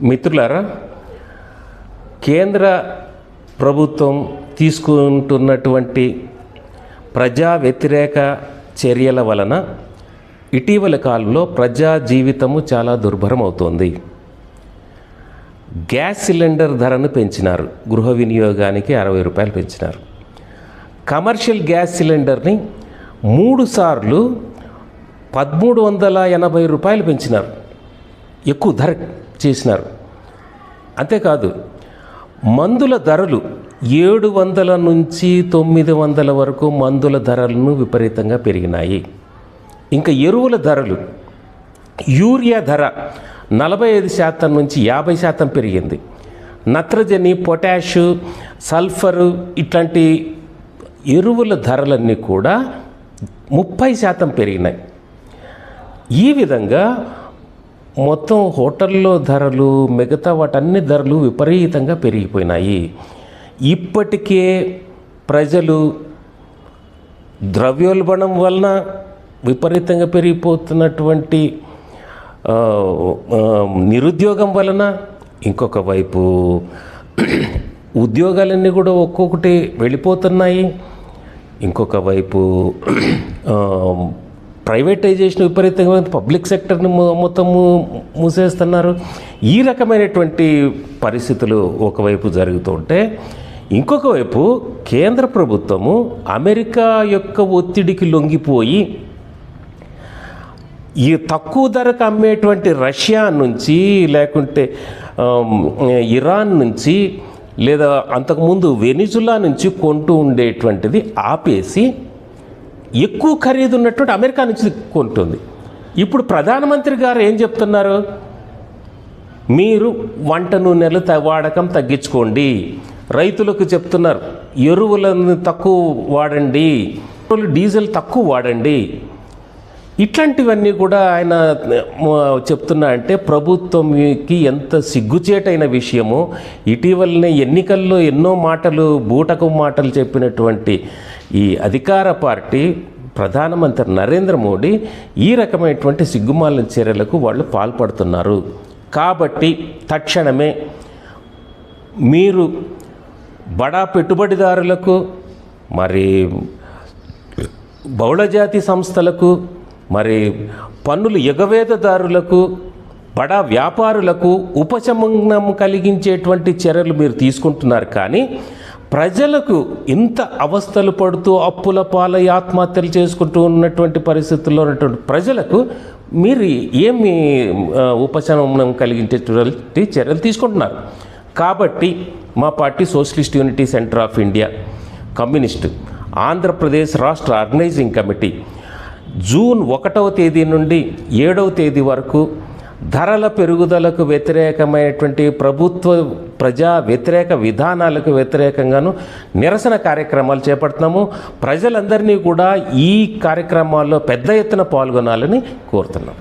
మిత్రులారా, కేంద్ర ప్రభుత్వం తీసుకుంటున్నటువంటి ప్రజా వ్యతిరేక చర్యల వలన ఇటీవల కాలంలో ప్రజా జీవితము చాలా దుర్భరం అవుతోంది. గ్యాస్ సిలిండర్ ధరను పెంచినారు. గృహ వినియోగానికి 60 రూపాయలు పెంచినారు. కమర్షియల్ గ్యాస్ సిలిండర్ని 3 సార్లు 1380 రూపాయలు పెంచినారు. ఎక్కువ ధర చేసినారు. అంతేకాదు, మందుల ధరలు 700 నుంచి 900 వరకు మందుల ధరలను విపరీతంగా పెరిగినాయి. ఇంకా ఎరువుల ధరలు, యూరియా ధర 45% నుంచి 50% పెరిగింది. నత్రజని, పొటాషు, సల్ఫరు ఇట్లాంటి ఎరువుల ధరలన్నీ కూడా 30% పెరిగినాయి. ఈ విధంగా మొత్తం హోటల్లో ధరలు, మిగతా వాటన్ని ధరలు విపరీతంగా పెరిగిపోయినాయి. ఇప్పటికే ప్రజలు ద్రవ్యోల్బణం వలన విపరీతంగా పెరిగిపోతున్నటువంటి నిరుద్యోగం వలన, ఇంకొక వైపు ఉద్యోగాలన్నీ కూడా ఒక్కొక్కటి వెళ్ళిపోతున్నాయి. ఇంకొక వైపు ప్రైవేటైజేషన్ విపరీతంగా పబ్లిక్ సెక్టర్ని మొత్తము మూసేస్తున్నారు. ఈ రకమైనటువంటి పరిస్థితులు ఒకవైపు జరుగుతుంటే, ఇంకొక వైపు కేంద్ర ప్రభుత్వము అమెరికా యొక్క ఒత్తిడికి లొంగిపోయి ఈ తక్కువ ధరకు అమ్మేటువంటి రష్యా నుంచి, లేకుంటే ఇరాన్ నుంచి, లేదా అంతకుముందు వెనిజులా నుంచి కొంటూ ఉండేటువంటిది ఆపేసి ఎక్కువ ఖరీదు ఉన్నటువంటి అమెరికా నుంచి కొంటుంది. ఇప్పుడు ప్రధానమంత్రి గారు ఏం చెప్తున్నారు? మీరు వంట నూనెలు వాడకం తగ్గించుకోండి. రైతులకు చెప్తున్నారు, ఎరువులను తక్కువ వాడండి, డీజిల్ తక్కువ వాడండి. ఇట్లాంటివన్నీ కూడా ఆయన చెప్తున్నా అంటే ప్రభుత్వంకి ఎంత సిగ్గుచేటైన విషయమో. ఇటీవలనే ఎన్నికల్లో ఎన్నో మాటలు, బూటకు మాటలు చెప్పినటువంటి ఈ అధికార పార్టీ ప్రధానమంత్రి నరేంద్ర మోడీ ఈ రకమైనటువంటి సిగ్గుమాలిన చర్యలకు వాళ్ళు పాల్పడుతున్నారు. కాబట్టి తక్షణమే మీరు బడా పెట్టుబడిదారులకు, మరి బహుళజాతి సంస్థలకు, మరి పన్నులు ఎగవేతదారులకు, బడా వ్యాపారులకు ఉపశమనం కలిగించేటువంటి చర్యలు మీరు తీసుకుంటున్నారు. కానీ ప్రజలకు ఇంత అవస్థలు పడుతూ అప్పుల పాలై ఆత్మహత్యలు చేసుకుంటూ ఉన్నటువంటి పరిస్థితుల్లో ఉన్నటువంటి ప్రజలకు మీరు ఏమి ఉపశమనం కలిగించేటువంటి చర్యలు తీసుకుంటున్నారు? కాబట్టి మా party socialist unity centre of India, communist Andhra Pradesh రాష్ట్ర ఆర్గనైజింగ్ కమిటీ జూన్ 1వ తేదీ నుండి 7వ తేదీ వరకు ధరల పెరుగుదలకు వ్యతిరేకమైనటువంటి ప్రభుత్వ ప్రజా వ్యతిరేక విధానాలకు వ్యతిరేకంగాను నిరసన కార్యక్రమాలు చేపడుతున్నాము. ప్రజలందరినీ కూడా ఈ కార్యక్రమాల్లో పెద్ద ఎత్తున పాల్గొనాలని కోరుతున్నాం.